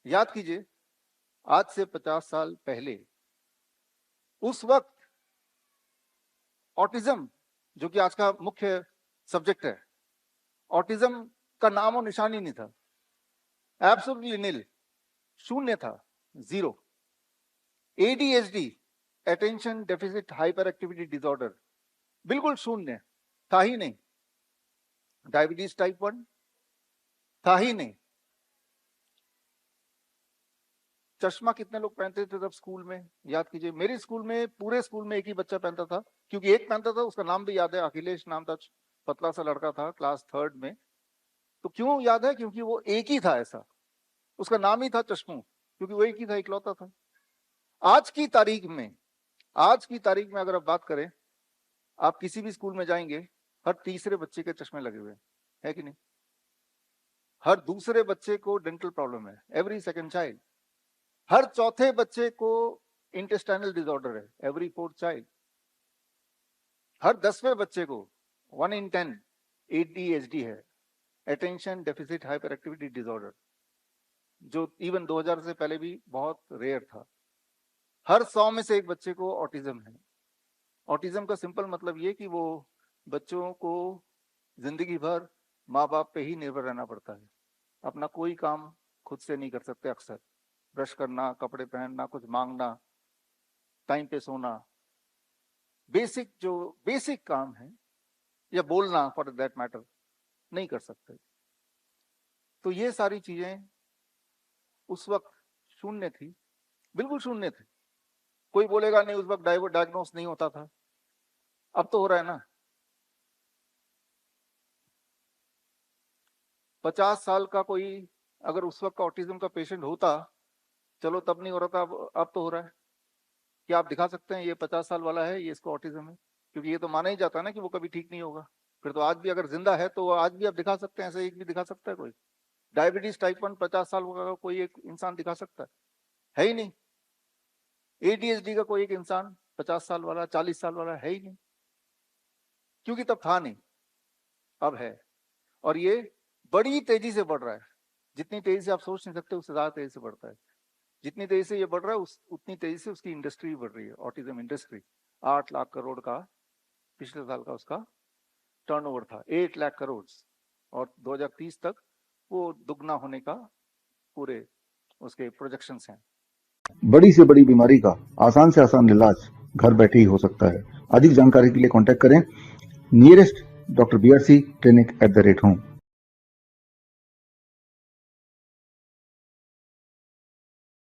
याद कीजिए, आज से 50 साल पहले उस वक्त ऑटिज्म, जो कि आज का मुख्य सब्जेक्ट है, ऑटिज्म का नाम और निशान ही नहीं था। एब्सोल्युटली नील, शून्य था, zero. ADHD, attention deficit hyper activity disorder, बिल्कुल शून्य, था ही नहीं। डायबिटीज टाइप 1 था ही नहीं। चश्मा कितने लोग पहनते थे तब स्कूल में? याद कीजिए, मेरे स्कूल में, पूरे स्कूल में एक ही बच्चा पहनता था, क्योंकि एक पहनता था, उसका नाम भी याद है, अखिलेश नाम था, पतला सा लड़का था, क्लास 3rd में। तो क्यों याद है? क्योंकि वो एक ही था ऐसा, उसका नाम ही था चश्मू, क्योंकि वो एक ही था, इकलौता था। आज की तारीख में अगर आप बात करें, आप किसी भी स्कूल में जाएंगे, हर तीसरे बच्चे के चश्मे लगे हुए है कि नहीं? हर दूसरे बच्चे को डेंटल प्रॉब्लम है, एवरी सेकंड चाइल्ड। हर चौथे बच्चे को इंटेस्टाइनल डिसऑर्डर है, एवरी 4th चाइल्ड। हर 10वें बच्चे को 1 in 10 ADHD है, attention deficit hyper activity disorder, जो इवन 2000 से पहले भी बहुत रेयर था। हर 100 में से एक बच्चे को ऑटिज्म है। ऑटिज्म का सिंपल मतलब ये कि वो बच्चों को जिंदगी भर माँ बाप पे ही निर्भर रहना पड़ता है, अपना कोई काम खुद से नहीं कर सकते। अक्सर ब्रश करना, कपड़े पहनना, कुछ मांगना, टाइम पे सोना, जो बेसिक काम है, या बोलना फॉर दैट मैटर, नहीं कर सकते। तो ये सारी चीजें उस वक्त शून्य थी, बिल्कुल शून्य थी। कोई बोलेगा नहीं उस वक्त डायग्नोस नहीं होता था, अब तो हो रहा है ना। 50 साल का कोई अगर उस वक्त का ऑटिज्म का पेशेंट होता, चलो तब नहीं हो रहा था, अब तो हो रहा है। क्या आप दिखा सकते हैं ये 50 साल वाला है, ये इसको ऑटिज्म है? क्योंकि ये तो माना ही जाता है ना कि वो कभी ठीक नहीं होगा। फिर तो आज भी अगर जिंदा है तो आज भी आप दिखा सकते हैं, ऐसे एक भी दिखा सकता है कोई? डायबिटीज टाइप 1 50 साल का कोई एक इंसान दिखा सकता है ही नहीं। एडीएचडी का कोई एक इंसान 50 साल वाला, 40 साल वाला है ही नहीं, क्योंकि तब था नहीं, अब है। और ये बड़ी तेजी से बढ़ रहा है, जितनी तेजी से आप सोच नहीं सकते उससे ज्यादा तेजी से बढ़ता है। जितनी तेजी से ये बढ़ रहा है उतनी तेजी से उसकी इंडस्ट्री भी बढ़ रही है, ऑटिज्म इंडस्ट्री। 8 लाख करोड़ का पिछले साल का उसका टर्नओवर था, 8 लाख करोड़, और 2030 तक वो दुगना होने का पूरे उसके प्रोजेक्शंस हैं। बड़ी से बड़ी बीमारी का आसान से आसान इलाज घर बैठे ही हो सकता है। अधिक जानकारी के लिए कांटेक्ट करें nearest doctor BRC clinic @ home.